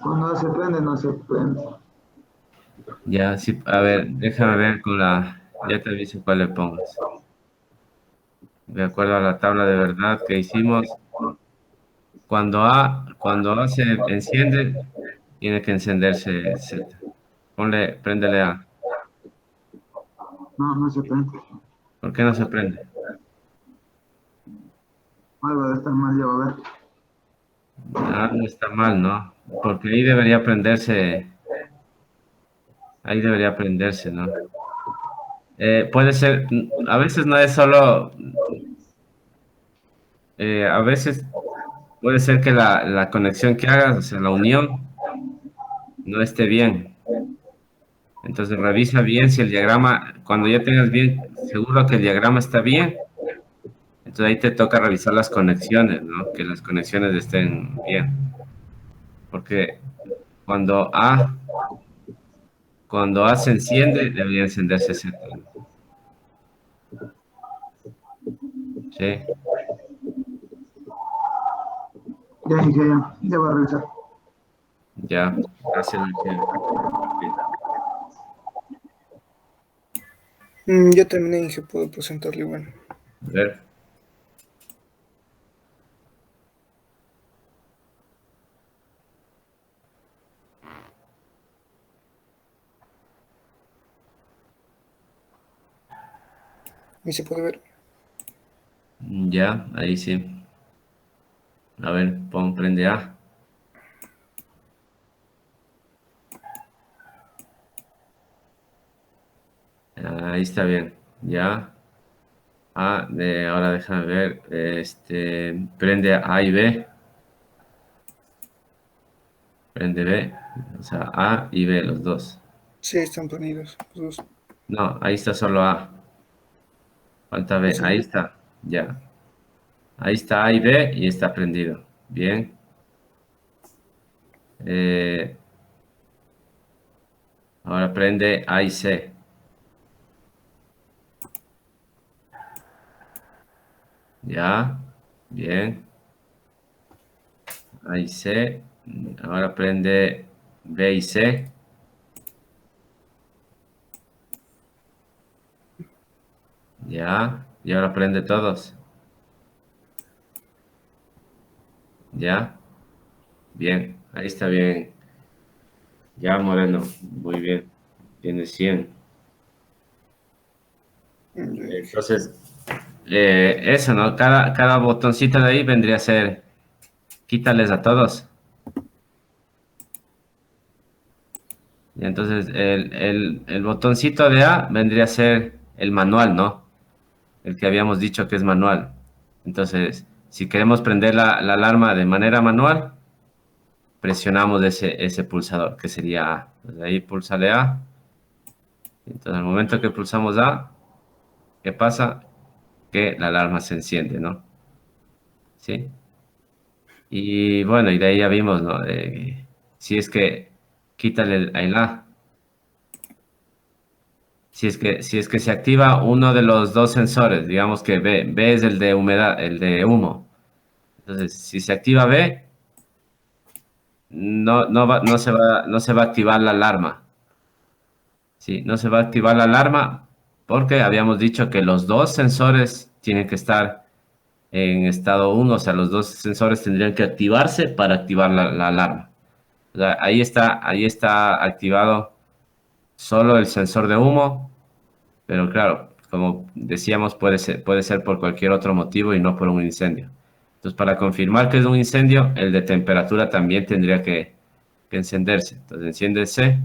Cuando se prende, no se prende. Ya, sí, a ver, déjame ver con la, ya te aviso cuál le pongas. De acuerdo a la tabla de verdad que hicimos, cuando A se enciende, tiene que encenderse Z. Ponle, préndele A. No, no se prende. ¿Por qué no se prende? Algo de estar mal, ya va a ver. Ah, no está mal, ¿no? Porque ahí debería prenderse, ¿no? Puede ser, a veces no es solo, a veces puede ser que la conexión que hagas, o sea, la unión, no esté bien. Entonces revisa bien si el diagrama, cuando ya tengas bien seguro que el diagrama está bien, entonces ahí te toca revisar las conexiones, ¿no? Que las conexiones estén bien. Porque cuando A, cuando A se enciende, debería encenderse Z, ¿no? Sí, Ya dije, ya voy a revisar. ya, hace lo que... Ya terminé, Inge, puedo presentarle igual. A ver, Y se puede ver. ya, ahí sí. A ver, pon, prende A. Ahí está bien. Ya. Ahora déjame ver. Prende A y B. Prende B. O sea, A y B, los dos. Sí, están prendidos los dos. No, ahí está solo A. Falta B. ¿Así? Ahí está. Ya. Ahí está A y B y está prendido. Bien. Eh, ahora prende A y C. Ya. Bien. A y C. Ahora prende B y C. Ya. Y ahora prende todos. Ya. Bien. Ahí está bien. Ya, Moreno. Muy bien. Tiene 100. Ya, Inge. Entonces, eso, ¿no? Cada botoncito de ahí vendría a ser, quítales a todos. Y entonces, el botoncito de A vendría a ser el manual, ¿no? El que habíamos dicho que es manual. Entonces, si queremos prender la alarma de manera manual, presionamos ese pulsador, que sería A. Entonces, ahí pulsale A. Entonces, al momento que pulsamos A, ¿qué pasa? Que la alarma se enciende, ¿no? ¿Sí? Y bueno, y de ahí ya vimos, ¿no? Si es que quítale el A. Si es que se activa uno de los dos sensores, digamos que B es el de humedad, el de humo. Entonces, si se activa B, no se va a activar la alarma. Sí, no se va a activar la alarma porque habíamos dicho que los dos sensores tienen que estar en estado uno, o sea, los dos sensores tendrían que activarse para activar la alarma. O sea, ahí está activado solo el sensor de humo, pero claro, como decíamos, puede ser por cualquier otro motivo y no por un incendio. Entonces, para confirmar que es un incendio, el de temperatura también tendría que encenderse. Entonces, enciéndese,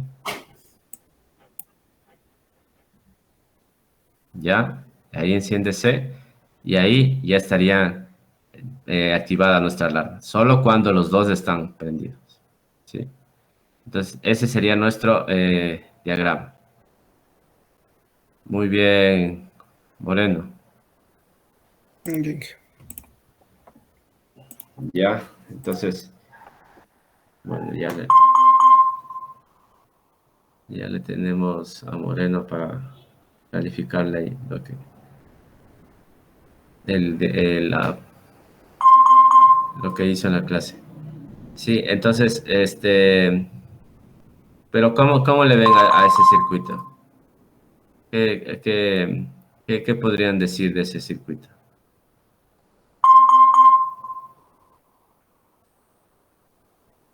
ya, ahí enciéndese y ahí ya estaría activada nuestra alarma, solo cuando los dos están prendidos. ¿Sí? Entonces, ese sería nuestro diagrama. Muy bien, Moreno. Ya, Inge. Ya, entonces, bueno, ya le tenemos a Moreno para calificarle ahí el, de- el, la- lo que hizo en la clase. Sí, entonces, pero ¿cómo le ven a ese circuito? ¿Qué podrían decir de ese circuito?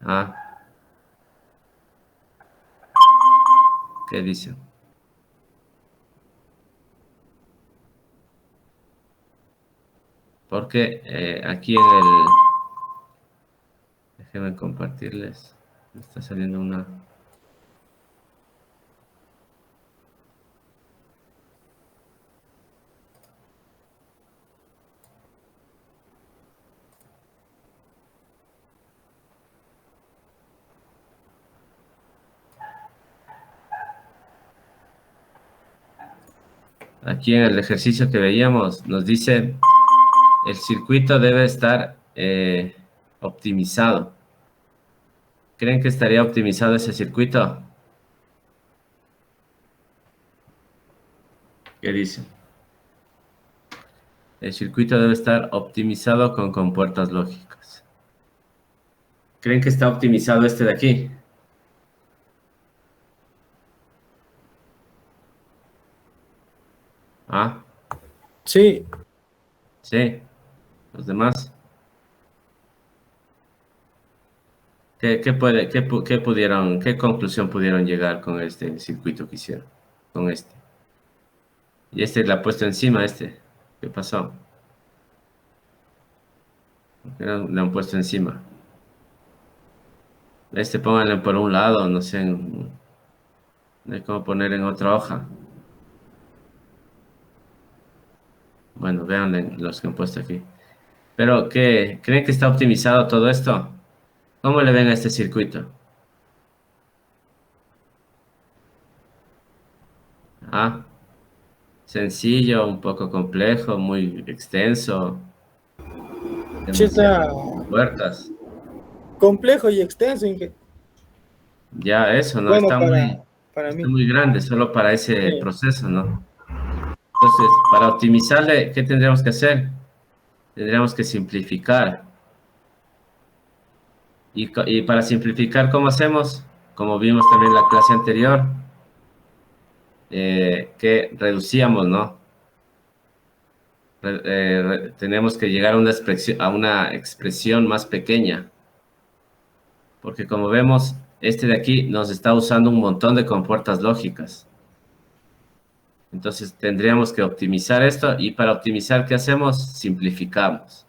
Ah, ¿qué dicen? Porque aquí en el... Déjenme compartirles. Me está saliendo una... Aquí en el ejercicio que veíamos nos dice el circuito debe estar optimizado. ¿Creen que estaría optimizado ese circuito? ¿Qué dice? El circuito debe estar optimizado con compuertas lógicas. ¿Creen que está optimizado este de aquí? Ah, Sí, sí. Los demás. ¿Qué conclusión pudieron llegar con este circuito que hicieron? Con este. Y este le ha puesto encima, este. ¿Qué pasó? ¿Por qué le han puesto encima? Este pónganle por un lado, no sé, no hay cómo poner en otra hoja. Bueno, vean los que han puesto aquí. Pero, ¿creen que está optimizado todo esto? ¿Cómo le ven a este circuito? Ah, sencillo, un poco complejo, muy extenso, sí está demasiadas puertas. complejo y extenso. Ya eso, ¿no? Bueno, para Está mí. muy grande solo para ese Sí. proceso, ¿no? Entonces, para optimizarle, ¿qué tendríamos que hacer? Tendríamos que simplificar. Y para simplificar, ¿cómo hacemos? Como vimos también en la clase anterior, que reducíamos, ¿no? Tenemos que llegar a una expresión más pequeña, porque como vemos, este de aquí nos está usando un montón de compuertas lógicas. Entonces tendríamos que optimizar esto y para optimizar, ¿qué hacemos? Simplificamos.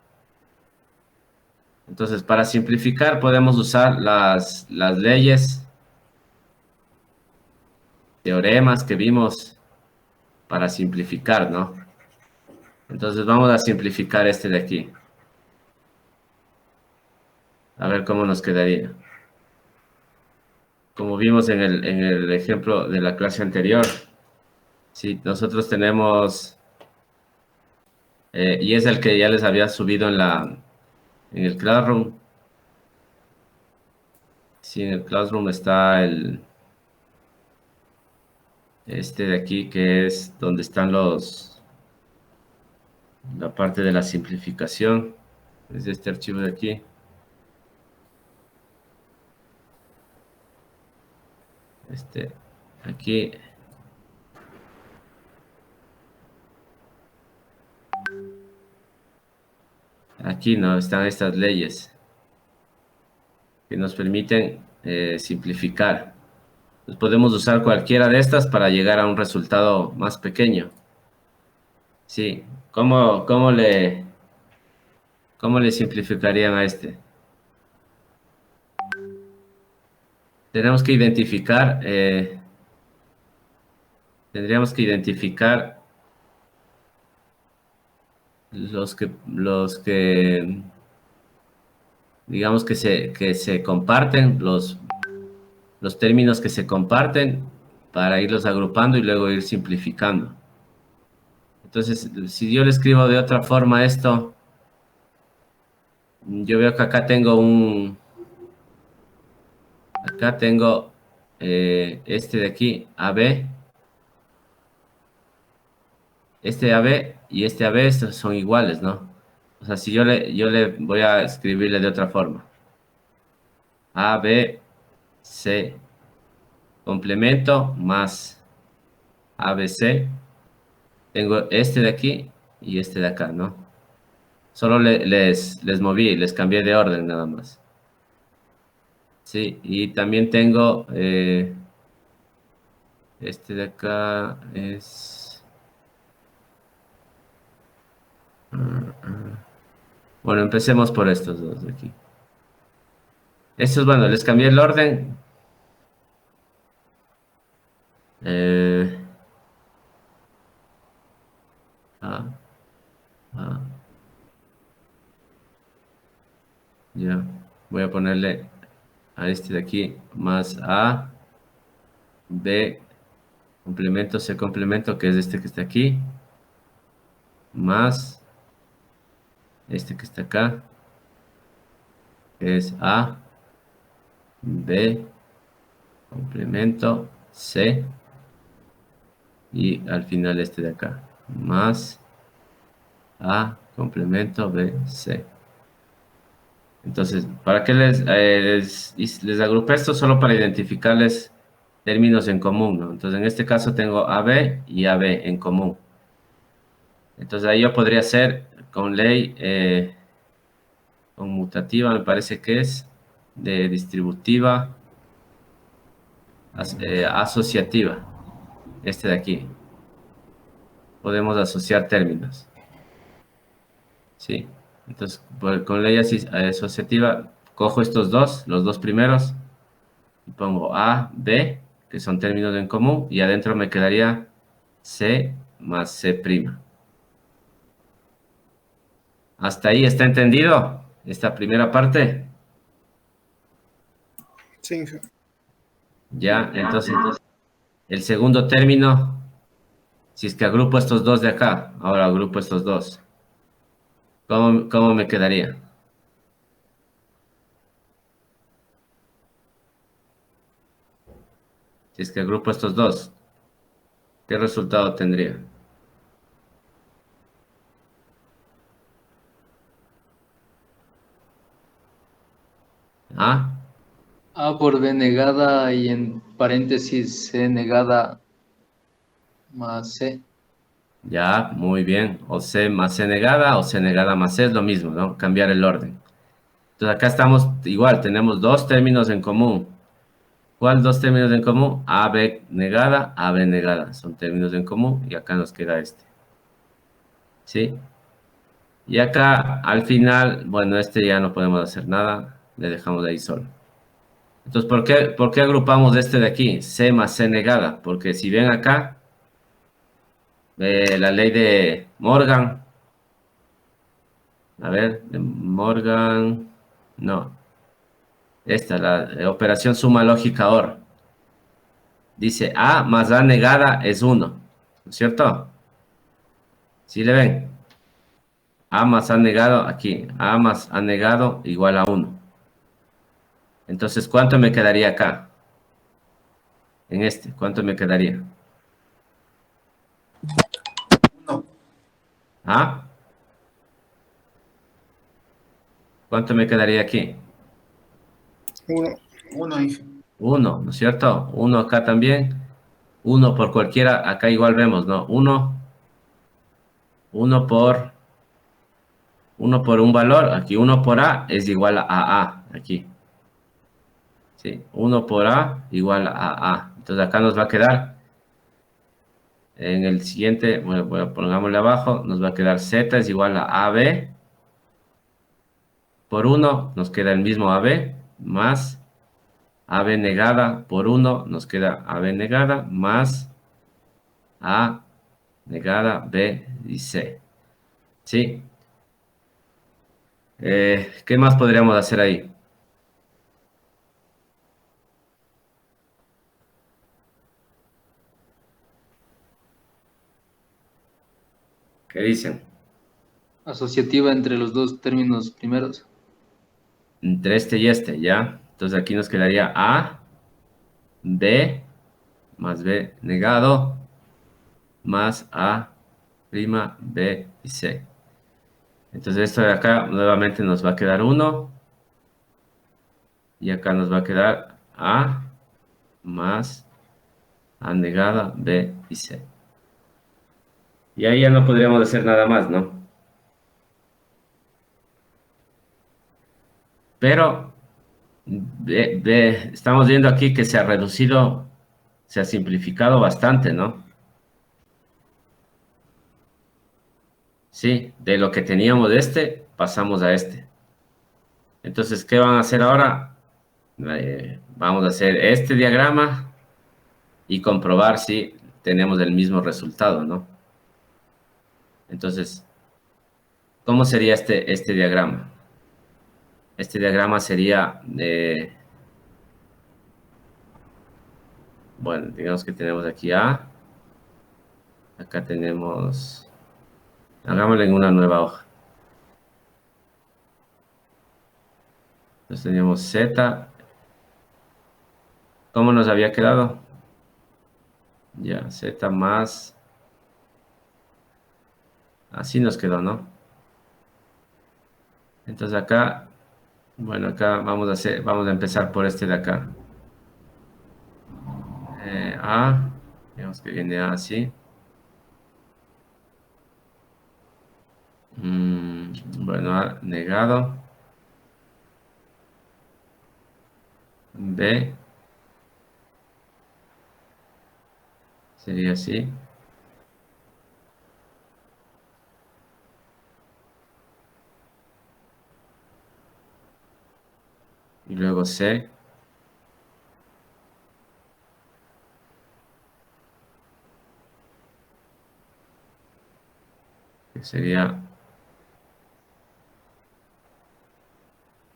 Entonces, para simplificar podemos usar las leyes, teoremas que vimos para simplificar, ¿no? Entonces vamos a simplificar este de aquí. A ver cómo nos quedaría. Como vimos en el ejemplo de la clase anterior, si nosotros tenemos, y es el que ya les había subido en el Classroom. Sí, en el Classroom está este de aquí, que es donde están la parte de la simplificación. Es este archivo de aquí. Aquí. Aquí no están estas leyes que nos permiten simplificar. Pues podemos usar cualquiera de estas para llegar a un resultado más pequeño. Sí, ¿cómo le simplificarían a este? Tenemos que identificar, tendríamos que identificar los que digamos que se comparten, los términos que se comparten para irlos agrupando y luego ir simplificando. Entonces, si yo le escribo de otra forma esto, yo veo que acá tengo este de aquí, AB, este AB y este AB estos son iguales, ¿no? O sea, si yo le voy a escribirle de otra forma. A, B, C. Complemento más A, B, C. Tengo este de aquí y este de acá, ¿no? Solo les moví, les cambié de orden nada más. Sí, y también tengo este de acá es... Bueno, empecemos por estos dos de aquí. Estos, bueno, les cambié el orden. Eh, A, A, ya. Voy a ponerle a este de aquí más A, B, complemento, C complemento, que es este que está aquí, más este que está acá, que es A, B, complemento, C, y al final este de acá, más A, complemento, B, C. Entonces, ¿para qué les agrupé esto? Solo para identificarles términos en común, ¿no? Entonces, en este caso tengo AB y AB en común. Entonces, ahí yo podría hacer con ley conmutativa, me parece que es, de distributiva, asociativa, este de aquí. Podemos asociar términos, ¿sí? Entonces, con ley asociativa, cojo estos dos, los dos primeros, y pongo A, B, que son términos en común, y adentro me quedaría C más C'. ¿Hasta ahí está entendido esta primera parte? Sí, Inge. Ya, entonces, el segundo término, si es que agrupo estos dos de acá, ahora agrupo estos dos, ¿cómo me quedaría? Si es que agrupo estos dos, ¿qué resultado tendría? ¿Ah? A por B negada y en paréntesis C negada más C. Ya, muy bien. O C más C negada o C negada más C es lo mismo, ¿no? Cambiar el orden. Entonces acá estamos igual, tenemos dos términos en común. ¿Cuál dos términos en común? AB negada, AB negada. Son términos en común y acá nos queda este. ¿Sí? Y acá al final, bueno, este ya no podemos hacer nada, le dejamos ahí solo. Entonces, ¿por qué agrupamos este de aquí? C más C negada. Porque si ven acá, la ley de Morgan, a ver, de Morgan, no, esta, la operación suma lógica OR. Dice A más A negada es 1, ¿no es cierto? ¿Sí le ven? A más A negado aquí, A más A negado igual a 1. Entonces, ¿cuánto me quedaría acá? En este, ¿cuánto me quedaría? ¿Ah? ¿Cuánto me quedaría aquí? Uno. Uno, Inge. 1, ¿no es cierto? 1 acá también. 1 por cualquiera, acá igual vemos, ¿no? 1 por 1 por un valor, aquí 1 por A es igual a A, aquí. ¿Sí? 1 por A igual a A. Entonces acá nos va a quedar, en el siguiente, bueno, pongámosle abajo, nos va a quedar Z es igual a AB. Por 1 nos queda el mismo AB, más AB negada por 1 nos queda AB negada, más A negada, B y C. ¿Sí? ¿Qué más podríamos hacer ahí? ¿Qué dicen? Asociativa entre los dos términos primeros. Entre este y este, ¿ya? Entonces aquí nos quedaría A, B, más B negado, más A, prima, B y C. Entonces esto de acá nuevamente nos va a quedar 1 Y acá nos va a quedar A más A negada, B y C. Y ahí ya no podríamos hacer nada más, ¿no? Pero estamos viendo aquí que se ha reducido, se ha simplificado bastante, ¿no? Sí, de lo que teníamos de este, pasamos a este. Entonces, ¿qué van a hacer ahora? Vamos a hacer este diagrama y comprobar si tenemos el mismo resultado, ¿no? Entonces, ¿cómo sería este diagrama? Este diagrama sería, bueno, digamos que tenemos aquí A, acá tenemos, hagámoslo en una nueva hoja. Entonces teníamos Z, ¿cómo nos había quedado? Ya, Z más, así nos quedó, ¿no? Entonces acá, bueno, acá vamos a empezar por este de acá. A, digamos que viene A así. Bueno, A negado. B sería así. Y luego C. Que sería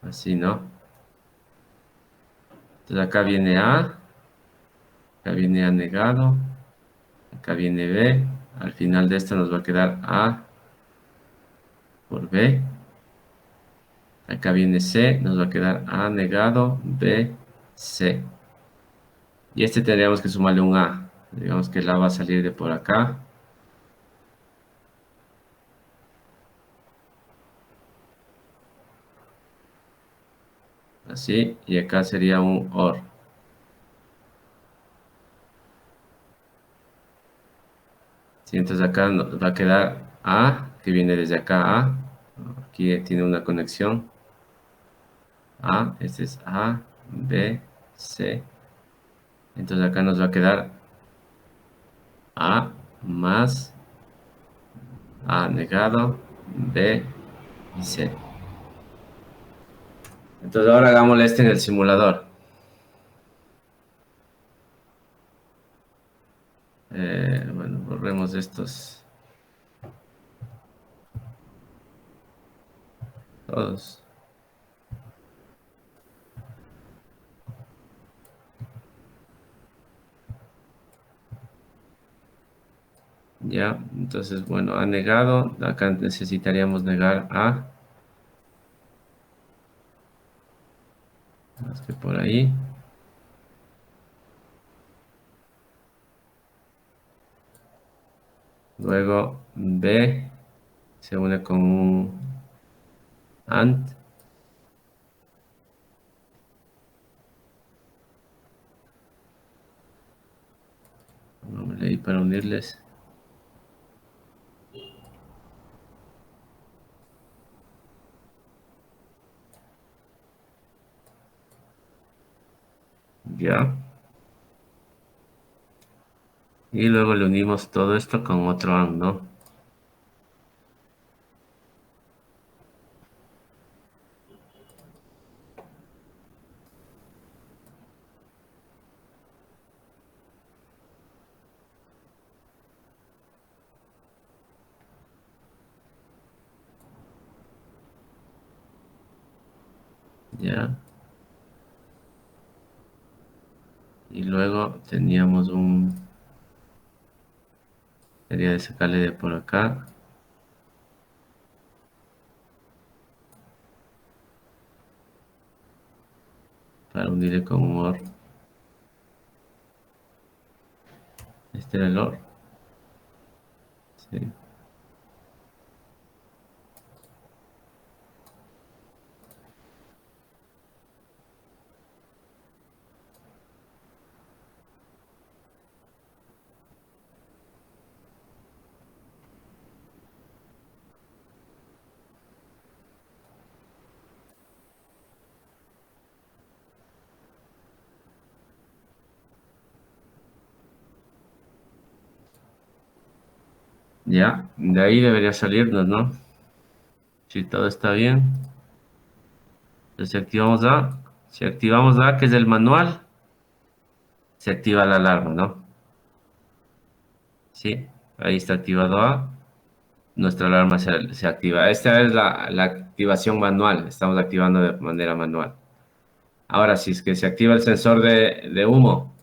así, ¿no? Entonces acá viene A, acá viene A negado, acá viene B. Al final de esto nos va a quedar A por B. Acá viene C, nos va a quedar A negado, B, C. Y este tendríamos que sumarle un A. Digamos que el A va a salir de por acá. Así, y acá sería un OR. Sí, entonces acá nos va a quedar A, que viene desde acá A. Aquí tiene una conexión. A, este es A, B, C. Entonces acá nos va a quedar A más A negado, B y C. Entonces ahora hagámosle este en el simulador. Bueno, borremos estos todos. Ya, entonces, bueno, A negado. Acá necesitaríamos negar A. Más que por ahí. Luego B se une con un AND. Vamos ahí para unirles. Ya. Y luego le unimos todo esto con otro AND, ¿no? Ya. Y luego teníamos sería de sacarle de por acá. Para unirle con un OR. Este era el OR. Sí. Ya, de ahí debería salirnos, ¿no? Si todo está bien. Entonces, si activamos A, que es el manual, se activa la alarma, ¿no? Sí, ahí está activado A. Nuestra alarma se activa. Esta es la activación manual. Estamos activando de manera manual. Ahora, si es que se activa el sensor de humo,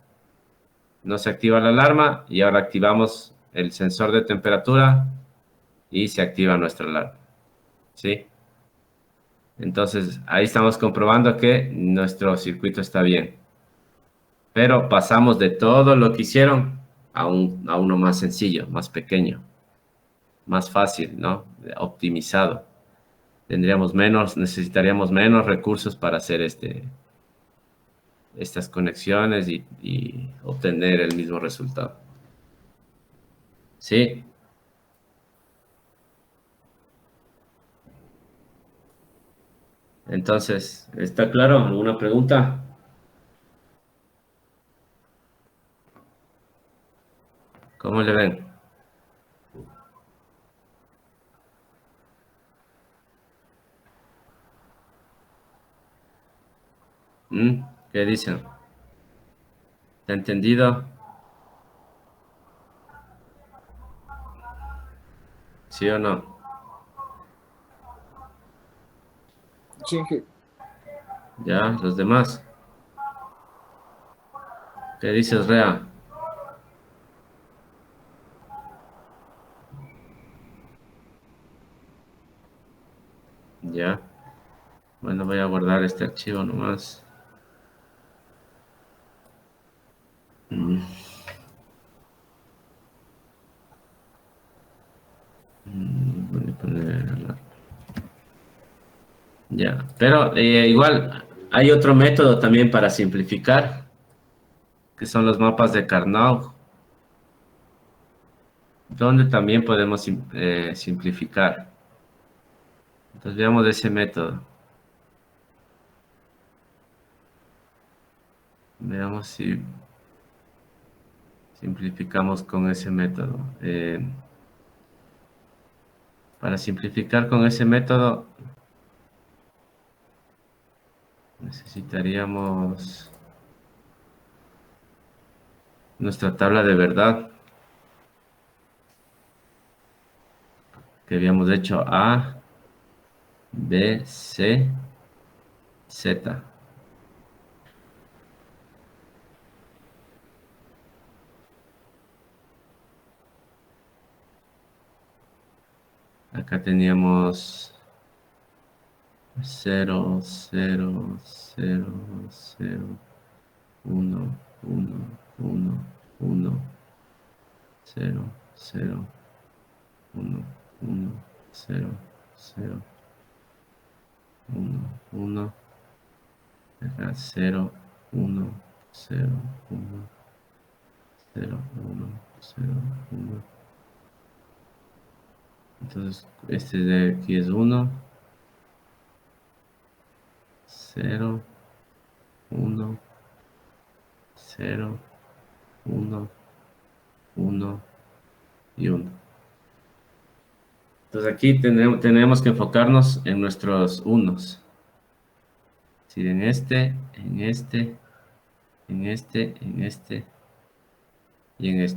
no se activa la alarma y ahora activamos el sensor de temperatura y se activa nuestra alarma. ¿Sí? Entonces, ahí estamos comprobando que nuestro circuito está bien. Pero pasamos de todo lo que hicieron a uno más sencillo, más pequeño, más fácil, ¿no? Optimizado. Necesitaríamos menos recursos para hacer estas conexiones y obtener el mismo resultado. ¿Sí? Entonces, ¿está claro? ¿Alguna pregunta? ¿Cómo le ven? ¿Mm? ¿Qué dicen? ¿Está entendido? ¿Sí o no? Sí, que ¿Ya? ¿Los demás? ¿Qué dices, Rea? ¿Ya? Bueno, voy a guardar este archivo nomás. Mm, voy a poner ya, pero igual hay otro método también para simplificar, que son los mapas de Carnot, donde también podemos simplificar. Entonces veamos ese método. Veamos si simplificamos con ese método. Para simplificar con ese método necesitaríamos nuestra tabla de verdad que habíamos hecho A, B, C, Z. Acá teníamos 0, 0, 0, 0, 1, 1, 1, 0, 0, 1, 1, 0, 1, 1. Acá 0, 1, 0, 1, 0, 1. Entonces, este de aquí es 1, 0, 1, 0, 1, 1 y 1. Entonces aquí tenemos que enfocarnos en nuestros unos. Es decir, en este y en este.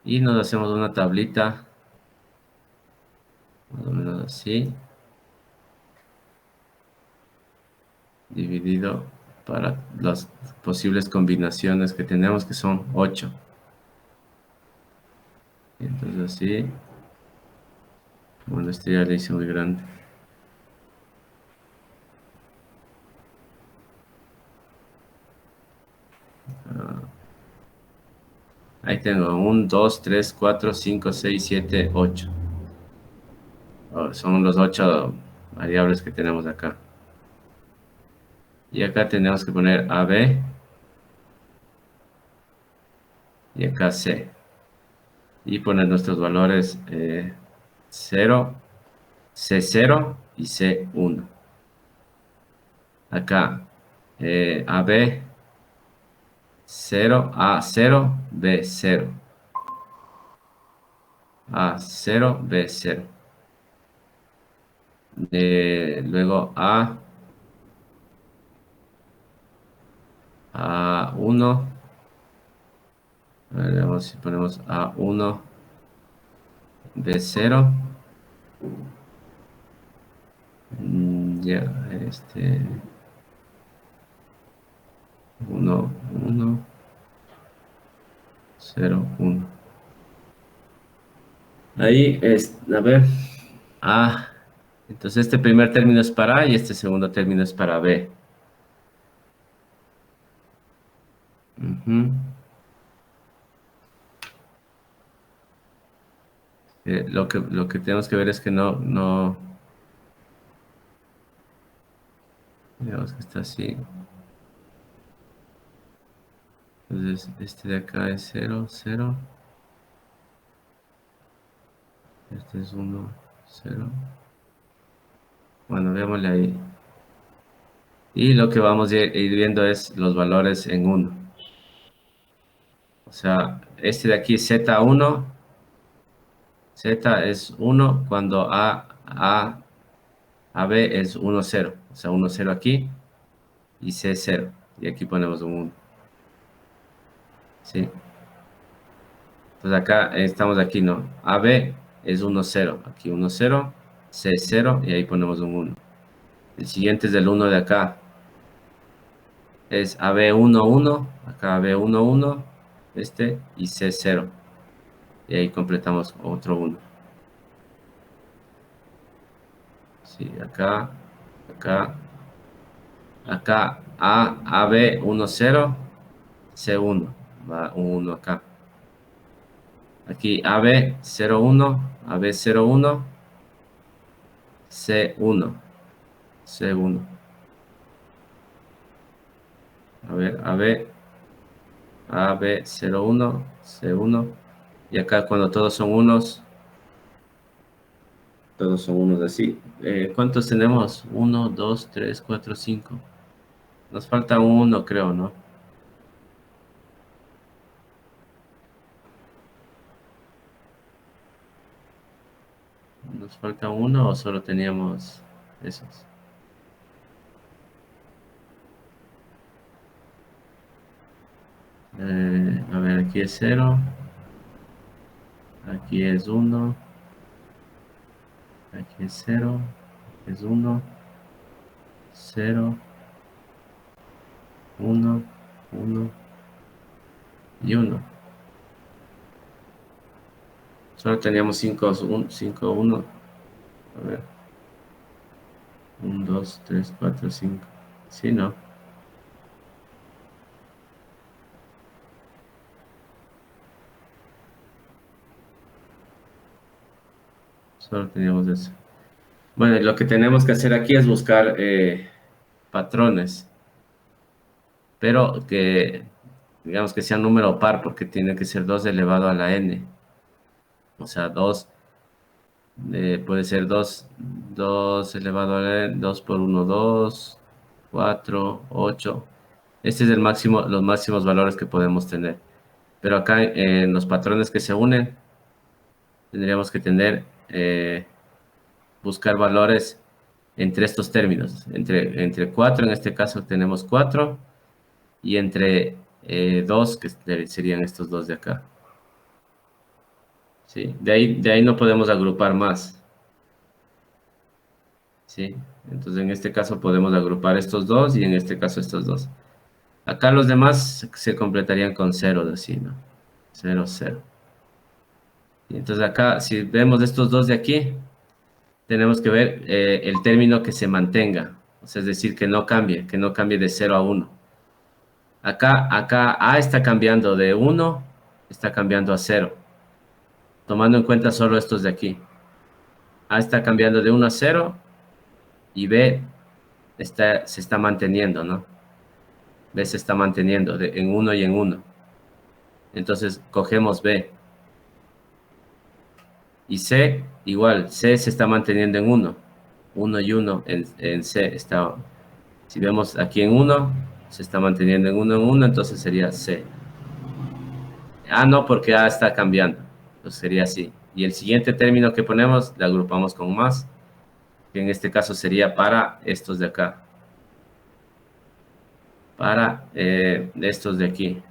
Y nos hacemos una tablita, más o menos así, dividido para las posibles combinaciones que tenemos, que son 8. Y entonces así, bueno, este ya le hice muy grande. Ahí tengo 1, 2, 3, 4, 5, 6, 7, 8. Son los 8 variables que tenemos acá. Y acá tenemos que poner AB y acá C. Y poner nuestros valores 0, C0 y C1. Acá AB 0, A0, B0. A0, B0. Luego A1. A ver, veamos si ponemos A1, B0. Ya, 1, 1, 0, 1. Ahí es, a ver, entonces este primer término es para A y este segundo término es para B. Ujú. Lo que tenemos que ver es que no, digamos que está así. Entonces este de acá es 0, 0. Este es 1, 0. Bueno, veámosle ahí. Y lo que vamos a ir viendo es los valores en 1. O sea, este de aquí Z1, Z es 1 cuando AB es 1, 0. O sea, 1, 0 aquí y C 0. Y aquí ponemos un 1. ¿Sí? Entonces acá estamos aquí, ¿no? AB es 1, 0. Aquí 1, 0, C 0 y ahí ponemos un 1. El siguiente es del 1 de acá. Es AB1, 1. Acá AB1, 1. Y C 0. Y ahí completamos otro 1. Sí, acá, AB1, 0, C1, va un 1 acá. Aquí AB01, AB01, C1, C1. A ver, AB01, C1. Y acá cuando todos son unos así. ¿Cuántos tenemos? 1, 2, 3, 4, 5. Nos falta uno, creo, ¿no? ¿Nos falta uno o solo teníamos esos? A ver, aquí es 0. Aquí es 1. Aquí es 0. Es 1. 0. 1. 1. Y 1. Solo teníamos 5, 5, 1. A ver. 1, 2, 3, 4, 5. Sí, ¿no? Solo teníamos eso. Bueno, lo que tenemos que hacer aquí es buscar patrones. Pero que, digamos que sea un número par, porque tiene que ser 2 elevado a la n. O sea, 2, puede ser 2 elevado a la n, 2 por 1, 2, 4, 8. Este es el máximo, los máximos valores que podemos tener. Pero acá en los patrones que se unen, tendríamos que tener, buscar valores entre estos términos. Entre 4, en este caso tenemos 4, y entre 2, que serían estos dos de acá. ¿Sí? De ahí no podemos agrupar más. ¿Sí? Entonces en este caso podemos agrupar estos dos y en este caso estos dos. Acá los demás se completarían con 0, así, ¿no? 0, 0. Y entonces acá, si vemos estos dos de aquí, tenemos que ver el término que se mantenga. O sea, es decir, que no cambie de 0 a 1. Acá A está cambiando de 1, está cambiando a 0. Tomando en cuenta solo estos de aquí. A está cambiando de 1 a 0 y B se está manteniendo, ¿no? B se está manteniendo en 1 y en 1. Entonces cogemos B. Y C, igual, C se está manteniendo en 1. 1 y 1 en C está. Si vemos aquí en 1, se está manteniendo en 1, entonces sería C. No, porque A está cambiando. Entonces sería así. Y el siguiente término que ponemos, le agrupamos con más, que en este caso sería para estos de acá. Para estos de aquí.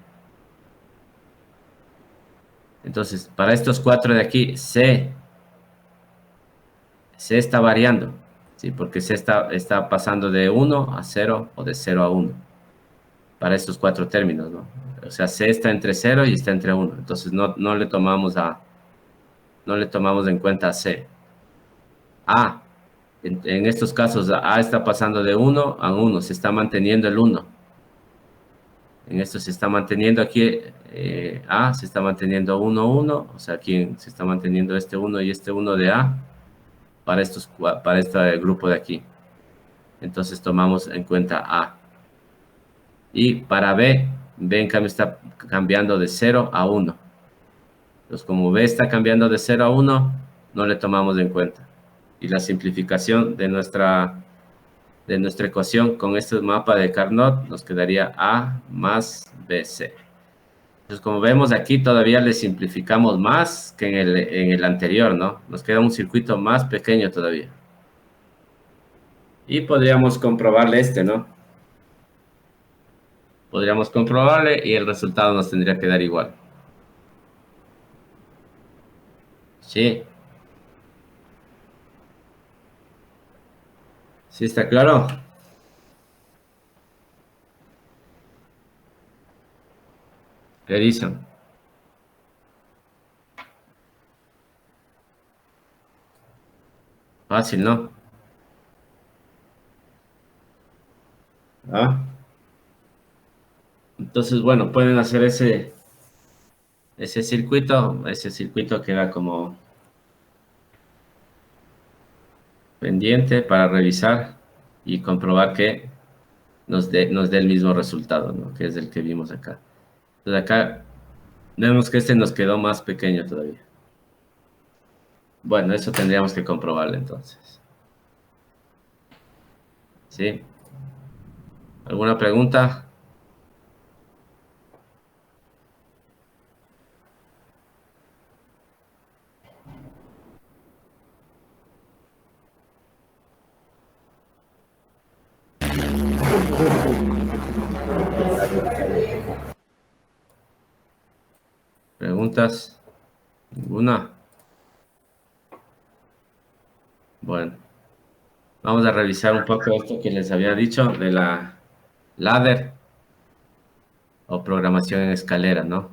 Entonces, para estos 4 de aquí, C está variando, ¿sí? Porque C está pasando de 1 a 0 o de 0 a 1. Para estos 4 términos, ¿no? O sea, C está entre 0 y está entre 1. Entonces, no le tomamos en cuenta a C. A, en estos casos, A está pasando de 1 a 1, se está manteniendo el 1. En esto se está manteniendo aquí, A se está manteniendo 1, 1, o sea, aquí se está manteniendo este 1 y este 1 de A para este grupo de aquí. Entonces tomamos en cuenta A. Y para B en cambio está cambiando de 0 a 1. Entonces como B está cambiando de 0 a 1, no le tomamos en cuenta. Y la simplificación de nuestra ecuación con este mapa de Carnot nos quedaría A más BC. Entonces, como vemos aquí, todavía le simplificamos más que en el anterior, ¿no? Nos queda un circuito más pequeño todavía. Y podríamos comprobarle ¿no? Podríamos comprobarle y el resultado nos tendría que dar igual. Sí. ¿Sí está claro? ¿Qué dicen? Fácil, ¿no? ¿Ah? Entonces, bueno, pueden hacer ese circuito queda como pendiente para revisar y comprobar que nos dé el mismo resultado, ¿no? Que es el que vimos acá. Entonces acá vemos que este nos quedó más pequeño todavía. Bueno, eso tendríamos que comprobarlo entonces. ¿Sí? ¿Alguna pregunta? ¿Preguntas? ¿Ninguna? Bueno, vamos a revisar un poco esto que les había dicho de la ladder o programación en escalera, ¿no?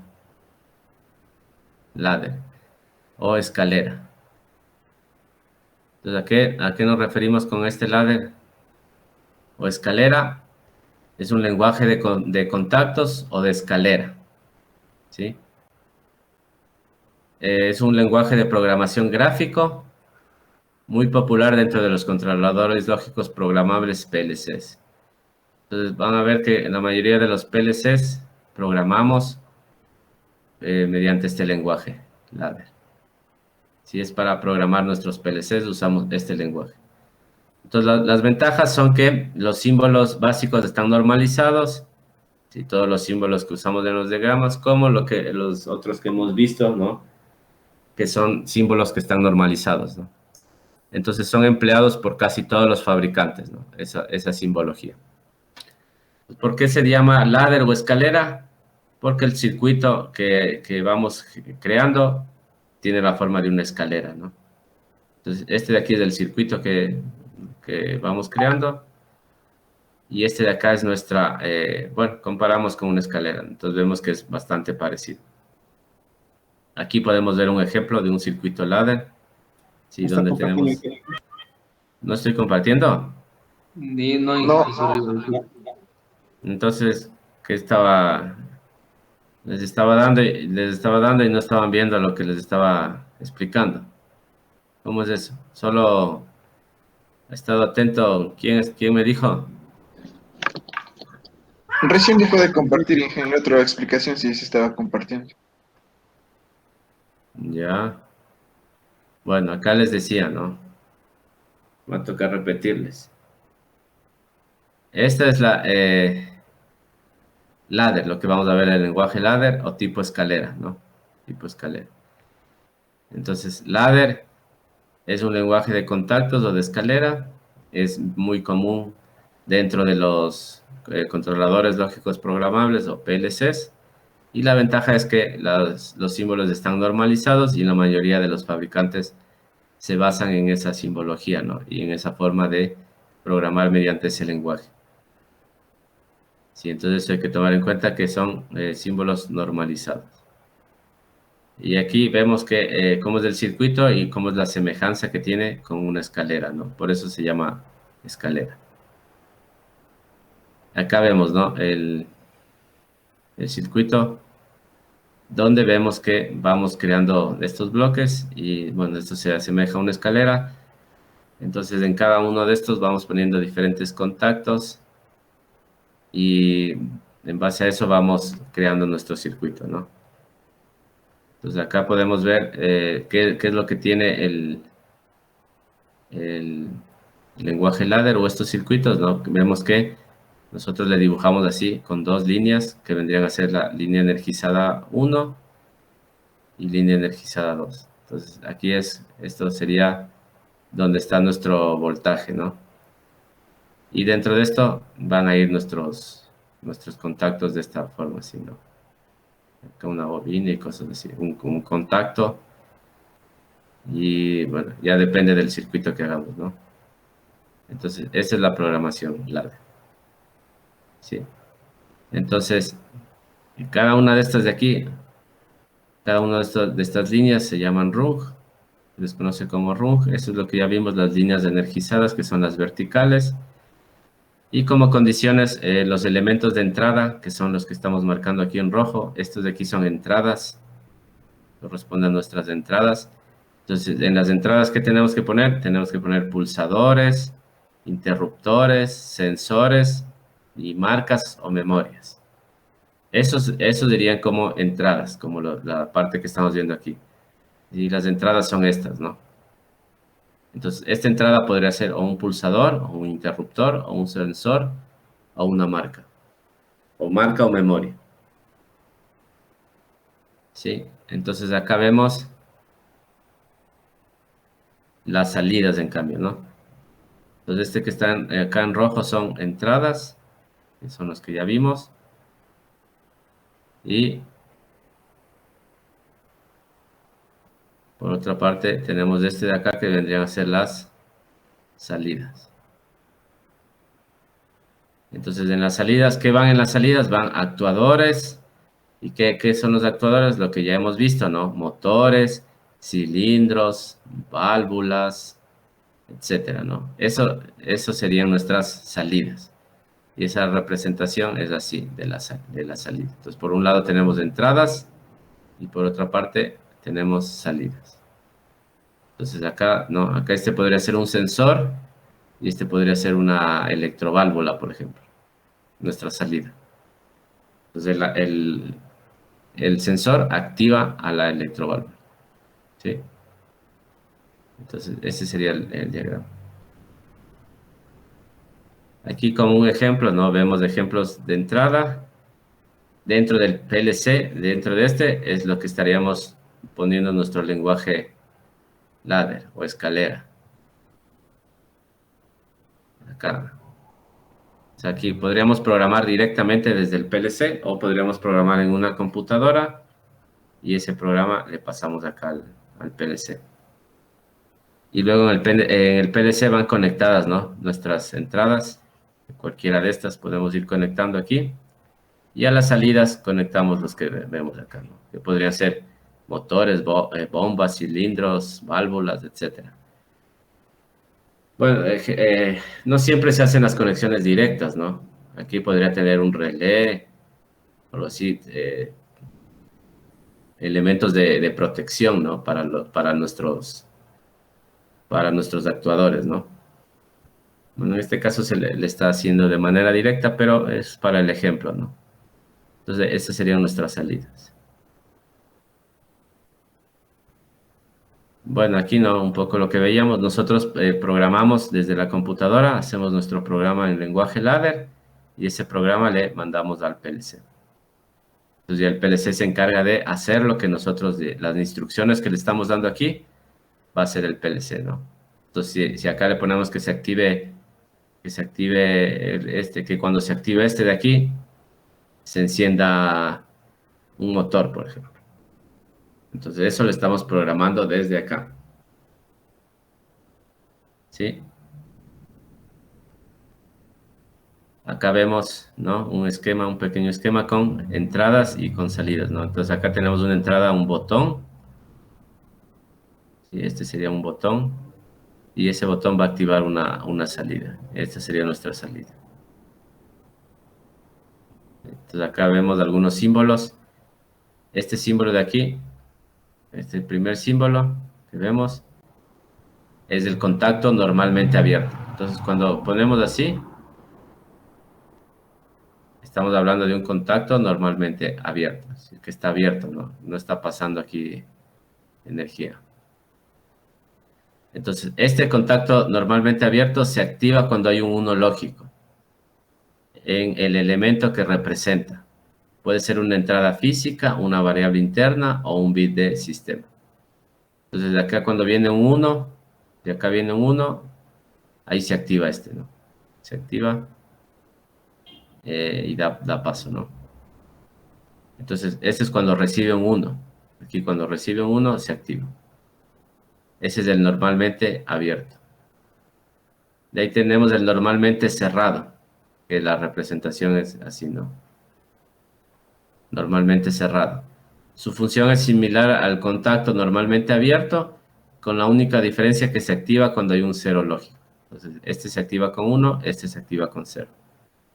Ladder o escalera. Entonces, ¿a qué nos referimos con este ladder o escalera? Es un lenguaje de contactos o de escalera, ¿sí? Es un lenguaje de programación gráfico muy popular dentro de los controladores lógicos programables PLCs. Entonces van a ver que en la mayoría de los PLCs programamos mediante este lenguaje, ladder. Si es para programar nuestros PLCs, usamos este lenguaje. Entonces las ventajas son que los símbolos básicos están normalizados, ¿sí? Todos los símbolos que usamos en los diagramas, como los otros que hemos visto, ¿no? Que son símbolos que están normalizados, ¿no? Entonces son empleados por casi todos los fabricantes, ¿no? Esa simbología. ¿Por qué se llama ladder o escalera? Porque el circuito que vamos creando tiene la forma de una escalera, ¿no? Entonces, este de aquí es el circuito que vamos creando. Y este de acá es nuestra, bueno, comparamos con una escalera. Entonces vemos que es bastante parecido. Aquí podemos ver un ejemplo de un circuito ladder. Sí, donde tenemos... ¿No estoy compartiendo? No. Entonces, ¿qué estaba? Les estaba dando y no estaban viendo lo que les estaba explicando. ¿Cómo es eso? Solo he estado atento. ¿Quién me dijo? Recién dejó de compartir, ingeniero. Otra explicación si se estaba compartiendo. Ya. Bueno, acá les decía, ¿no? Va a tocar repetirles. Esta es la ladder, lo que vamos a ver en el lenguaje ladder o tipo escalera, ¿no? Tipo escalera. Entonces, ladder es un lenguaje de contactos o de escalera. Es muy común dentro de los controladores lógicos programables o PLCs. Y la ventaja es que los símbolos están normalizados y la mayoría de los fabricantes se basan en esa simbología, ¿no? Y en esa forma de programar mediante ese lenguaje. Sí, entonces hay que tomar en cuenta que son símbolos normalizados. Y aquí vemos que cómo es el circuito y cómo es la semejanza que tiene con una escalera, ¿no? Por eso se llama escalera. Acá vemos, ¿no? El circuito donde vemos que vamos creando estos bloques y, bueno, esto se asemeja a una escalera. Entonces, en cada uno de estos vamos poniendo diferentes contactos y en base a eso vamos creando nuestro circuito, ¿no? Entonces, acá podemos ver qué es lo que tiene el lenguaje ladder o estos circuitos, ¿no? Vemos que nosotros le dibujamos así con dos líneas que vendrían a ser la línea energizada 1 y línea energizada 2. Entonces, aquí esto sería donde está nuestro voltaje, ¿no? Y dentro de esto van a ir nuestros contactos de esta forma, así, ¿no? Acá una bobina y cosas así, un contacto. Y bueno, ya depende del circuito que hagamos, ¿no? Entonces, esa es la programación ladder. Sí. Entonces, cada una de estas de aquí, cada una de estas líneas se llaman rung, se les conoce como rung. Eso es lo que ya vimos, las líneas energizadas, que son las verticales. Y como condiciones, los elementos de entrada, que son los que estamos marcando aquí en rojo. Estos de aquí son entradas, corresponden a nuestras entradas. Entonces, en las entradas, ¿qué tenemos que poner? Tenemos que poner pulsadores, interruptores, sensores y marcas o memorias. Esos dirían como entradas, como la parte que estamos viendo aquí. Y las entradas son estas, ¿no? Entonces, esta entrada podría ser o un pulsador, o un interruptor, o un sensor, o una marca. O marca o memoria. ¿Sí? Entonces, acá vemos las salidas, en cambio, ¿no? Entonces, este que están acá en rojo son entradas, que son los que ya vimos. Y por otra parte, tenemos este de acá que vendrían a ser las salidas. Entonces, en las salidas, ¿qué van en las salidas? Van actuadores. ¿Y qué son los actuadores? Lo que ya hemos visto, ¿no? Motores, cilindros, válvulas, etcétera, ¿no? Eso serían nuestras salidas. Y esa representación es así, de la salida. Entonces, por un lado tenemos entradas y por otra parte tenemos salidas. Entonces, acá, ¿no? Acá este podría ser un sensor y este podría ser una electroválvula, por ejemplo. Nuestra salida. Entonces, el sensor activa a la electroválvula. ¿Sí? Entonces, ese sería el diagrama. Aquí como un ejemplo, ¿no? Vemos ejemplos de entrada. Dentro del PLC, dentro de este, es lo que estaríamos poniendo nuestro lenguaje ladder o escalera. Acá. O sea, aquí podríamos programar directamente desde el PLC o podríamos programar en una computadora y ese programa le pasamos acá al PLC. Y luego en el PLC van conectadas, ¿no? Nuestras entradas. Cualquiera de estas podemos ir conectando aquí. Y a las salidas conectamos los que vemos acá, ¿no? Que podrían ser motores, bombas, cilindros, válvulas, etc. Bueno, no siempre se hacen las conexiones directas, ¿no? Aquí podría tener un relé, o algo así, elementos de protección, ¿no? Para nuestros actuadores, ¿no? Bueno, en este caso se le está haciendo de manera directa, pero es para el ejemplo, ¿no? Entonces, estas serían nuestras salidas. Bueno, aquí no, un poco lo que veíamos. Nosotros programamos desde la computadora, hacemos nuestro programa en lenguaje ladder y ese programa le mandamos al PLC. Entonces ya el PLC se encarga de hacer lo que nosotros, las instrucciones que le estamos dando aquí, va a ser el PLC, ¿no? Entonces si acá le ponemos que se active que cuando se active este de aquí, se encienda un motor, por ejemplo. Entonces eso lo estamos programando desde acá. ¿Sí? Acá vemos, ¿no? Un pequeño esquema con entradas y con salidas, ¿no? Entonces acá tenemos una entrada, un botón. ¿Sí? Este sería un botón. Y ese botón va a activar una salida. Esta sería nuestra salida. Entonces acá vemos algunos símbolos. Este símbolo de aquí, este primer símbolo que vemos, es el contacto normalmente abierto. Entonces cuando ponemos así, estamos hablando de un contacto normalmente abierto, que está abierto, no está pasando aquí energía. Entonces, este contacto normalmente abierto se activa cuando hay un 1 lógico en el elemento que representa. Puede ser una entrada física, una variable interna o un bit de sistema. Entonces, de acá cuando viene un 1, de acá viene un 1, ahí se activa este, ¿no? Se activa y da paso, ¿no? Entonces, este es cuando recibe un 1. Aquí cuando recibe un 1 se activa. Ese es el normalmente abierto. De ahí tenemos el normalmente cerrado, que la representación es así, ¿no? Normalmente cerrado. Su función es similar al contacto normalmente abierto, con la única diferencia que se activa cuando hay un 0 lógico. Entonces, este se activa con 1, este se activa con 0.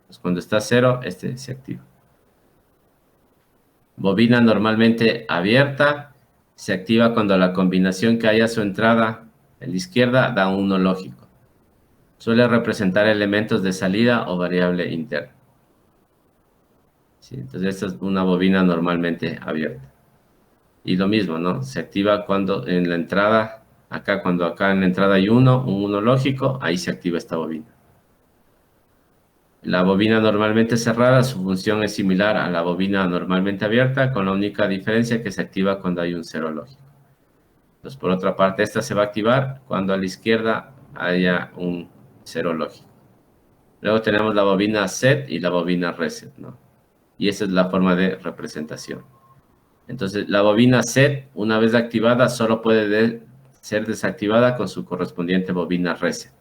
Entonces, cuando está 0, este se activa. Bobina normalmente abierta se activa cuando la combinación que haya a su entrada en la izquierda da un 1 lógico. Suele representar elementos de salida o variable interna. Sí, entonces esta es una bobina normalmente abierta. Y lo mismo, ¿no? Se activa cuando en la entrada, cuando acá en la entrada hay un 1 lógico, ahí se activa esta bobina. La bobina normalmente cerrada, su función es similar a la bobina normalmente abierta, con la única diferencia que se activa cuando hay un 0 lógico. Entonces, por otra parte, esta se va a activar cuando a la izquierda haya un 0 lógico. Luego tenemos la bobina set y la bobina reset, ¿no? Y esa es la forma de representación. Entonces, la bobina set, una vez activada, solo puede ser desactivada con su correspondiente bobina reset.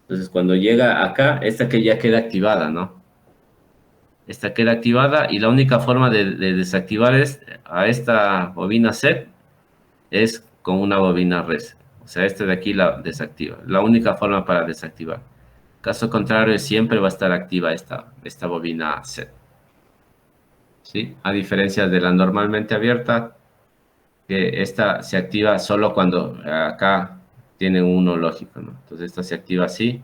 Entonces, cuando llega acá, esta que ya queda activada, ¿no? Esta queda activada y la única forma de desactivar a esta bobina set es con una bobina reset. O sea, este de aquí la desactiva. La única forma para desactivar. Caso contrario, siempre va a estar activa esta bobina set. ¿Sí? A diferencia de la normalmente abierta, que esta se activa solo cuando acá tiene un 1 lógico, ¿no? Entonces esta se activa así.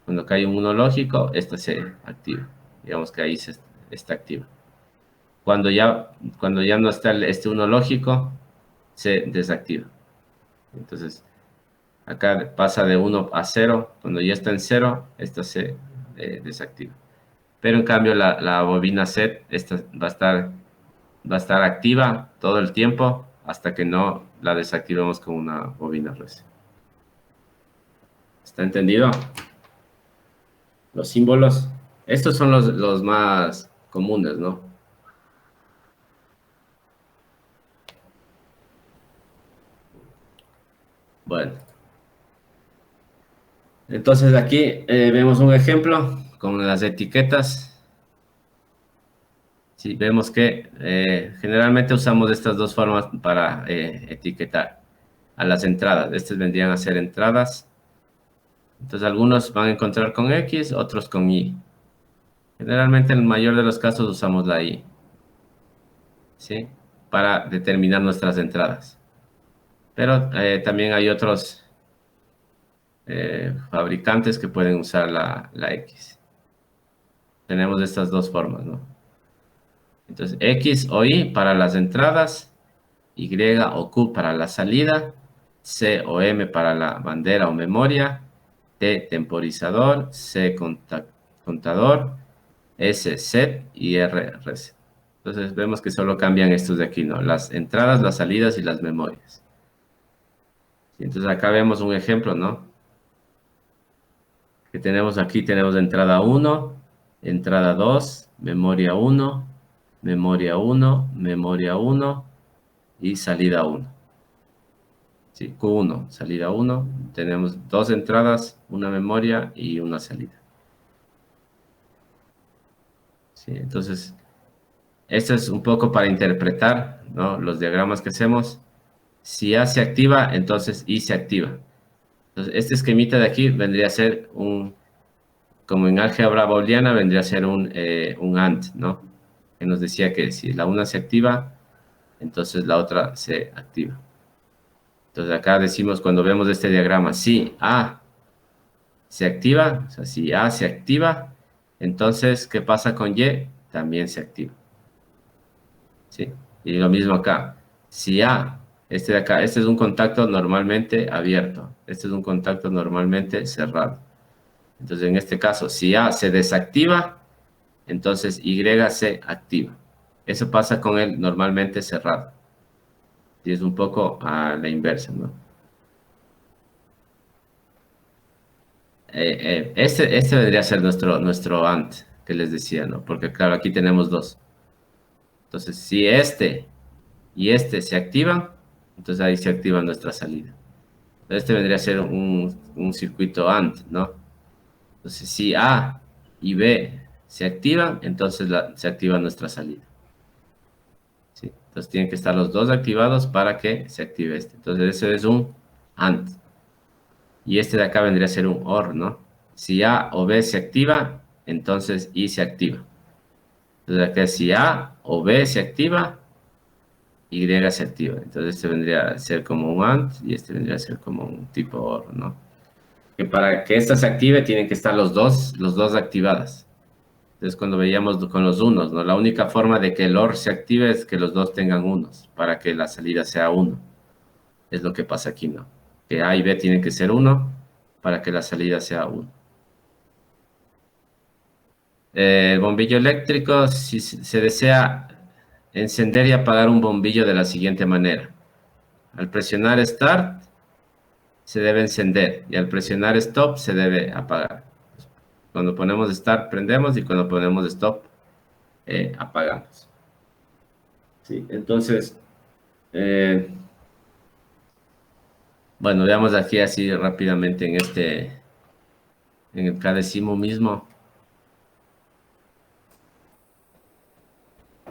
Cuando acá hay un 1 lógico, esta se activa. Digamos que ahí está activa. Cuando ya no está este 1 lógico, se desactiva. Entonces, acá pasa de 1 a 0. Cuando ya está en 0, esta se desactiva. Pero en cambio la bobina set, esta va a estar activa todo el tiempo hasta que no la desactivemos con una bobina reset. ¿Está entendido? Los símbolos. Estos son los más comunes, ¿no? Bueno. Entonces aquí vemos un ejemplo con las etiquetas. Sí, vemos que generalmente usamos estas dos formas para etiquetar a las entradas. Estas vendrían a ser entradas. Entonces algunos van a encontrar con X, otros con Y. Generalmente en el mayor de los casos usamos la Y, ¿sí? Para determinar nuestras entradas. Pero también hay otros fabricantes que pueden usar la X. Tenemos estas dos formas, ¿no? Entonces, X o Y para las entradas, Y o Q para la salida, C o M para la bandera o memoria, T temporizador, C contador, S set y R reset. Entonces vemos que solo cambian estos de aquí, ¿no? Las entradas, las salidas y las memorias. Y entonces acá vemos un ejemplo, ¿no? Que tenemos aquí, tenemos entrada 1, entrada 2, memoria 1, memoria 1, memoria 1 y salida 1. Sí, Q1, salida 1. Tenemos dos entradas, una memoria y una salida. Sí, entonces, esto es un poco para interpretar, ¿no? Los diagramas que hacemos. Si A se activa, entonces I se activa. Entonces, este esquemita de aquí vendría a ser como en álgebra booleana, vendría a ser un AND, ¿no? Que nos decía que si la una se activa, entonces la otra se activa. Entonces acá decimos, cuando vemos este diagrama, si A se activa, o sea, si A se activa, entonces, ¿qué pasa con Y? También se activa. ¿Sí? Y lo mismo acá. Si A, este de acá, este es un contacto normalmente abierto. Este es un contacto normalmente cerrado. Entonces, en este caso, si A se desactiva, entonces Y se activa. Eso pasa con el normalmente cerrado. Y es un poco a la inversa, ¿no? Este vendría a ser nuestro AND, que les decía, ¿no? Porque claro, aquí tenemos dos. Entonces, si este y este se activan, entonces ahí se activa nuestra salida. Este vendría a ser un circuito AND, ¿no? Entonces, si A y B se activan, entonces se activa nuestra salida. ¿Sí? Entonces, tienen que estar los dos activados para que se active este. Entonces, ese es un AND. Y este de acá vendría a ser un OR, ¿no? Si A o B se activa, entonces I se activa. Entonces acá si A o B se activa, Y se activa. Entonces este vendría a ser como un AND y este vendría a ser como un tipo OR, ¿no? Que para que esta se active tienen que estar los dos activadas. Entonces cuando veíamos con los unos, ¿no? La única forma de que el OR se active es que los dos tengan unos, para que la salida sea 1. Es lo que pasa aquí, ¿no? Que A y B tienen que ser 1 para que la salida sea 1. El bombillo eléctrico, si se desea encender y apagar un bombillo de la siguiente manera. Al presionar Start, se debe encender y al presionar Stop, se debe apagar. Cuando ponemos Start, prendemos y cuando ponemos Stop, apagamos. Sí, entonces, bueno, veamos aquí así rápidamente en el cadecimo mismo.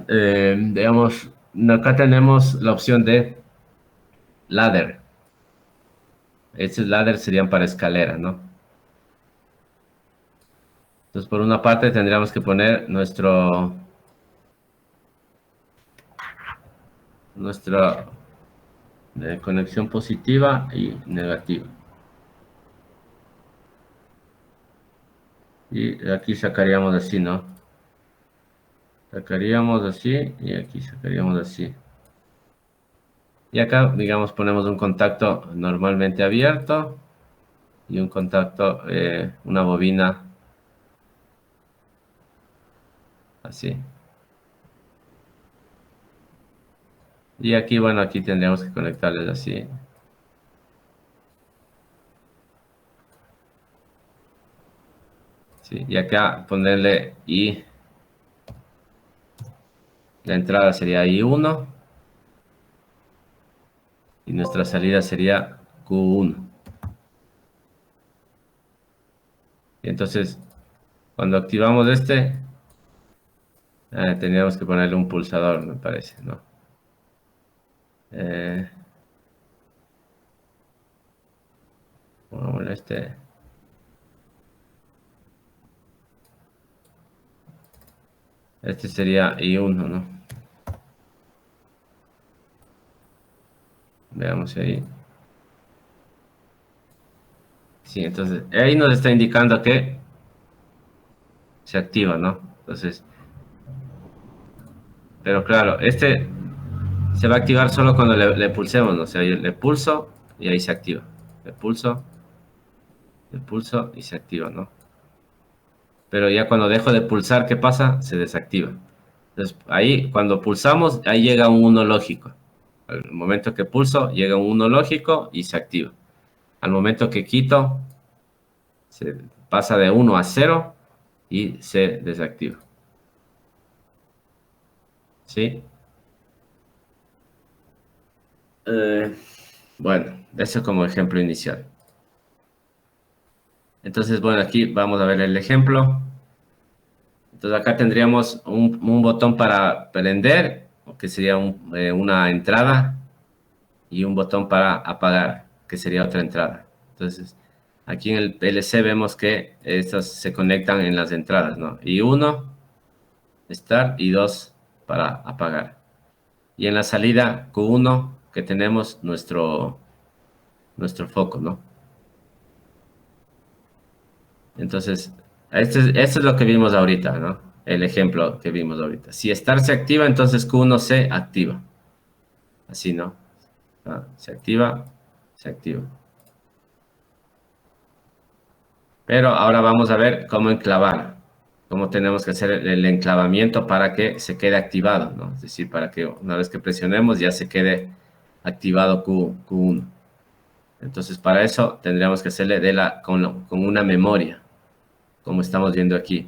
Digamos, acá tenemos la opción de ladder. Estos ladder serían para escalera, ¿no? Entonces, por una parte tendríamos que poner nuestra conexión positiva y negativa. Y aquí sacaríamos así, ¿no? Sacaríamos así y aquí sacaríamos así. Y acá, digamos, ponemos un contacto normalmente abierto y un contacto, una bobina así. Y aquí, bueno, aquí tendríamos que conectarles así. Sí, y acá ponerle I. La entrada sería I1. Y nuestra salida sería Q1. Y entonces, cuando activamos tendríamos que ponerle un pulsador, me parece, ¿no? Bueno, este sería I1, ¿no? Veamos ahí. Sí, entonces, ahí nos está indicando que se activa, ¿no? Entonces, pero claro, se va a activar solo cuando le pulsemos, ¿no? O sea, yo le pulso y ahí se activa. Le pulso y se activa, ¿no? Pero ya cuando dejo de pulsar, ¿qué pasa? Se desactiva. Entonces, ahí, cuando pulsamos, ahí llega un 1 lógico. Al momento que pulso, llega un 1 lógico y se activa. Al momento que quito, se pasa de 1 a 0 y se desactiva. ¿Sí? Bueno, eso como ejemplo inicial. Entonces, bueno, aquí vamos a ver el ejemplo. Entonces acá tendríamos un botón para prender, que sería una entrada, y un botón para apagar, que sería otra entrada. Entonces, aquí en el PLC vemos que estas se conectan en las entradas, ¿no? Y 1, start, y 2 para apagar. Y en la salida Q1 que tenemos nuestro foco, ¿no? Entonces, esto es lo que vimos ahorita, ¿no? El ejemplo que vimos ahorita. Si Start se activa, entonces Q1 se activa. Así, ¿no? Se activa, se activa. Pero ahora vamos a ver cómo enclavar. Cómo tenemos que hacer el enclavamiento para que se quede activado, ¿no? Es decir, para que una vez que presionemos ya se quede activado Q1. Entonces, para eso tendríamos que hacerle con una memoria, como estamos viendo aquí.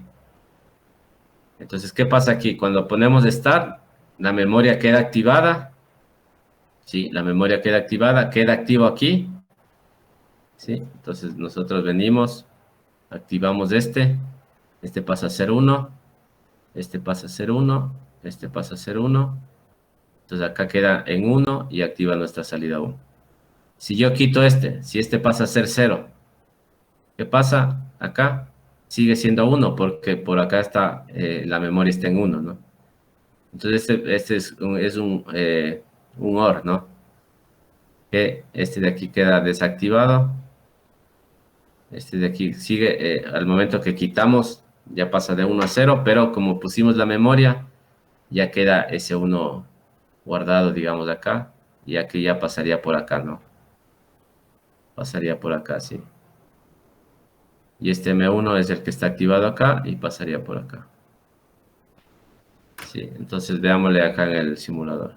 Entonces, ¿qué pasa aquí? Cuando ponemos Start, la memoria queda activada. Sí, la memoria queda activada, queda activo aquí. Sí, entonces nosotros venimos, activamos este pasa a ser 1, este pasa a ser 1, este pasa a ser 1. Entonces acá queda en 1 y activa nuestra salida 1. Si yo quito si este pasa a ser 0, ¿qué pasa? Acá sigue siendo 1 porque por acá está, la memoria está en 1, ¿no? Entonces este es un OR, ¿no? Que este de aquí queda desactivado. Este de aquí sigue, al momento que quitamos, ya pasa de 1 a 0, pero como pusimos la memoria, ya queda ese 1 guardado, digamos, acá, y aquí ya pasaría por acá, ¿no? Pasaría por acá, sí. Y este M1 es el que está activado acá y pasaría por acá. Sí, entonces veámosle acá en el simulador.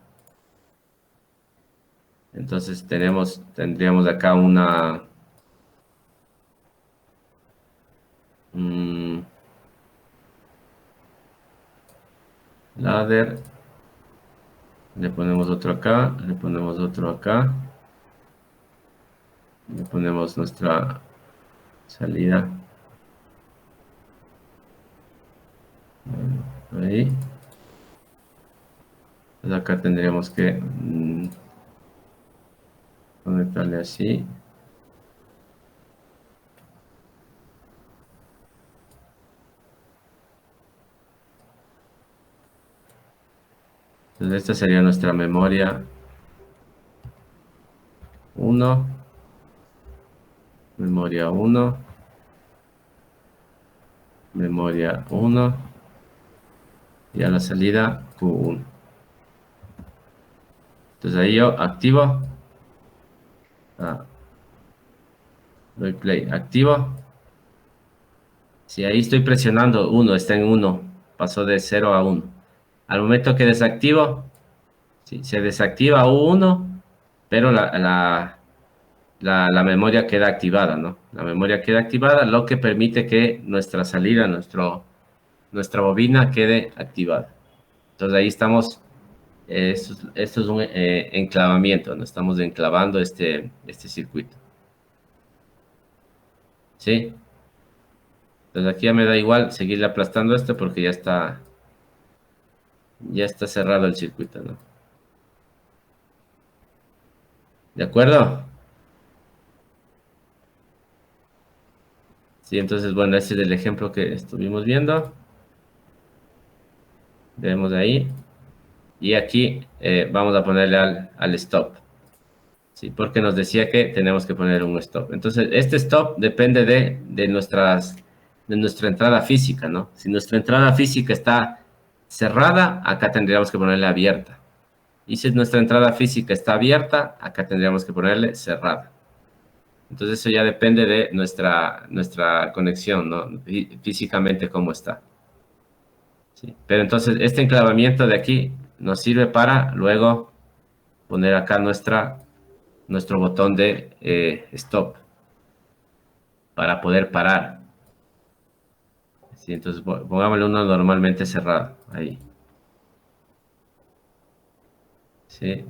Entonces tendríamos acá una... ladder. Le ponemos otro acá, le ponemos otro acá. Le ponemos nuestra salida. Ahí. Pues acá tendríamos que conectarle así. Entonces esta sería nuestra memoria 1, memoria 1, memoria 1 y a la salida Q1. Entonces ahí yo activo, doy play, activo. Si ahí estoy presionando 1, está en 1, pasó de 0 a 1. Al momento que desactivo, sí, se desactiva U1, pero la memoria queda activada, ¿no? La memoria queda activada, lo que permite que nuestra salida, nuestra bobina quede activada. Entonces ahí estamos, esto es un enclavamiento, ¿no? Estamos enclavando este circuito. ¿Sí? Entonces aquí ya me da igual seguirle aplastando esto porque ya está cerrado el circuito, ¿no? ¿De acuerdo? Sí, entonces, bueno, ese es el ejemplo que estuvimos viendo. Vemos ahí. Y aquí vamos a ponerle al stop. Sí, porque nos decía que tenemos que poner un stop. Entonces, este stop depende de nuestra entrada física, ¿no? Si nuestra entrada física está cerrada, acá tendríamos que ponerle abierta. Y si nuestra entrada física está abierta, acá tendríamos que ponerle cerrada. Entonces eso ya depende de nuestra conexión, ¿no? Físicamente cómo está. Sí. Pero entonces este enclavamiento de aquí nos sirve para luego poner acá nuestro botón de stop para poder parar. Sí, entonces pongámosle uno normalmente cerrado ahí. Sí.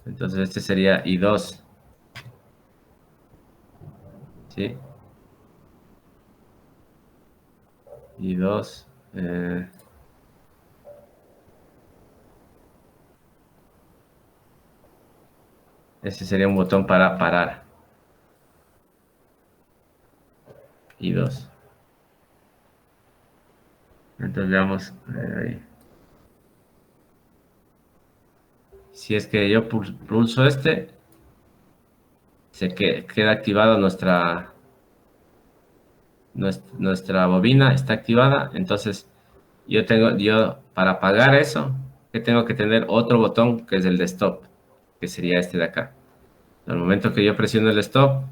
Entonces este sería I2. ¿Sí? I2. Ese sería un botón para parar. I2. Entonces veamos ahí. Si es que yo pulso este, queda activada nuestra bobina, está activada. Entonces yo para apagar eso, que tengo que tener otro botón que es el de stop, que sería este de acá. Al momento que yo presiono el stop,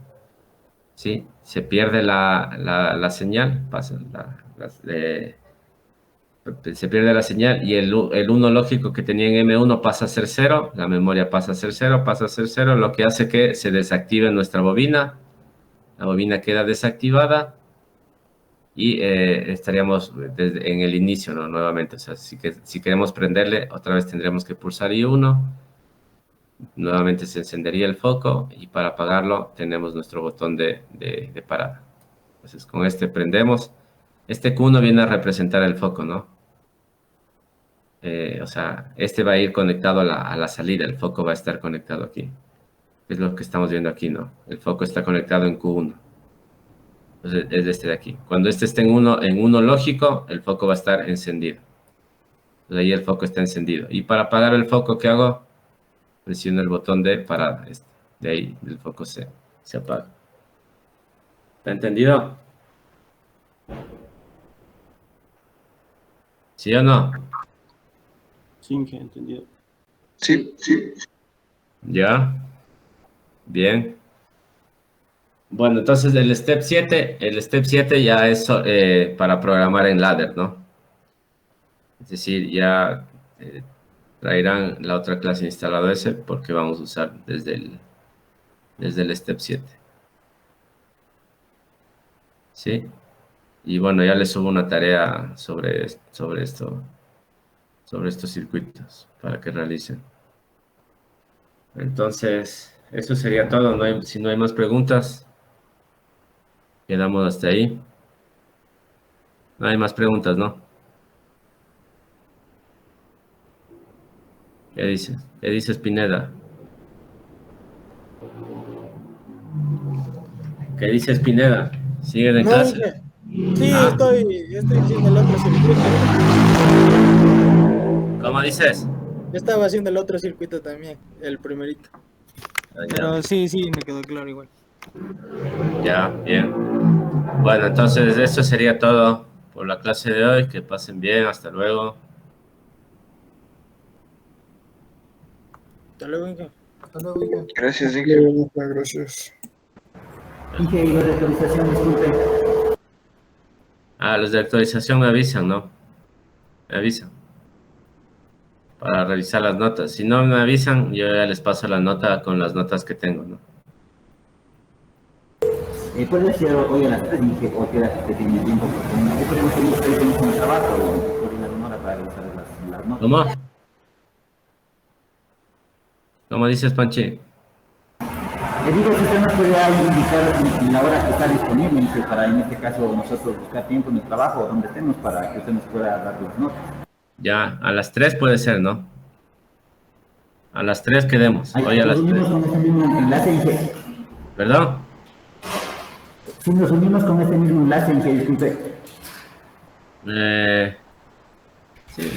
¿sí? Se pierde la señal, se pierde la señal y el 1 lógico que tenía en M1 pasa a ser 0, la memoria pasa a ser 0, pasa a ser 0, lo que hace que se desactive nuestra bobina, la bobina queda desactivada y estaríamos en el inicio, ¿no? Nuevamente, o sea, si queremos prenderle, otra vez tendríamos que pulsar I1, nuevamente se encendería el foco y para apagarlo tenemos nuestro botón de parada. Entonces con este prendemos. Este Q1 viene a representar el foco, ¿no? O sea, este va a ir conectado a la salida, el foco va a estar conectado aquí. Es lo que estamos viendo aquí, ¿no? El foco está conectado en Q1. Entonces es este de aquí. Cuando este esté en uno lógico, el foco va a estar encendido. Entonces ahí el foco está encendido. Y para apagar el foco, ¿qué hago? Presiono el botón de parada. De ahí el foco se apaga. ¿Está entendido? ¿Sí o no? Sí, entendido. Sí, sí. ¿Ya? Bien. Bueno, entonces el step 7 ya es para programar en ladder, ¿no? Es decir, ya traerán la otra clase instalado ese porque vamos a usar desde el step 7. ¿Sí? Y bueno, ya les subo una tarea sobre estos circuitos para que realicen. Entonces, eso sería todo. Si no hay más preguntas, quedamos hasta ahí. No hay más preguntas, ¿no? ¿Qué dices? ¿Qué dices, Pineda? ¿Qué dices, Pineda? ¿Siguen en No, clase? dije, sí, Ah. estoy haciendo el otro circuito. ¿Cómo dices? Yo estaba haciendo el otro circuito también, el primerito. Pero sí, me quedó claro igual. Ya, bien. Bueno, entonces eso sería todo por la clase de hoy. Que pasen bien, hasta luego. Hasta luego, Inge. Gracias, Inge. Gracias. Dije, y los de actualización, disculpe. Los de actualización me avisan, ¿no? Me avisan. Para revisar las notas. Si no me avisan, yo ya les paso la nota con las notas que tengo, ¿no? ¿Puedes decir hoy a las 3? Dije, o queda que tiene tiempo. Porque podemos seguir hoy con el trabajo y coordinar una hora para revisar las notas. ¿Cómo? ¿Cómo dices, Panchi? Le digo que usted nos podría indicar la hora que está disponible, dice, para en este caso nosotros buscar tiempo en el trabajo o donde estemos para que usted nos pueda dar las notas. Ya, a las 3 puede ser, ¿no? A las 3 quedemos. Hoy a las 3. Nos unimos con ese mismo enlace, dice. ¿Perdón? Si nos unimos con este mismo enlace, dice, disculpe. Sí.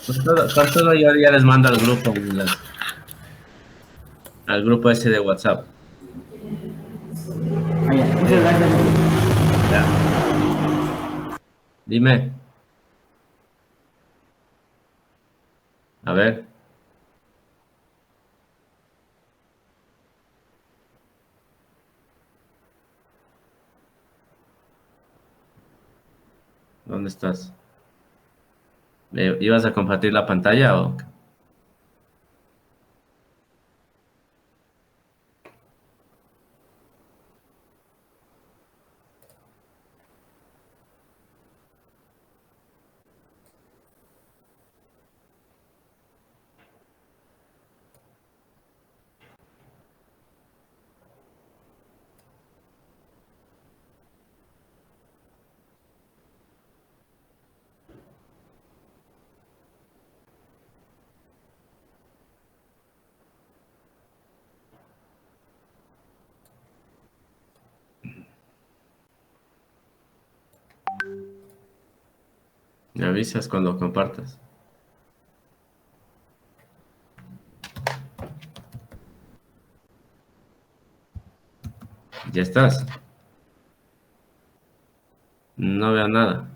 Pues con todo yo ya les mando al grupo. Al grupo ese de WhatsApp. Muchas gracias. Ya. Dime. A ver. ¿Dónde estás? ¿Ibas a compartir la pantalla o...? Me avisas cuando compartas. ¿Ya estás? No veo nada.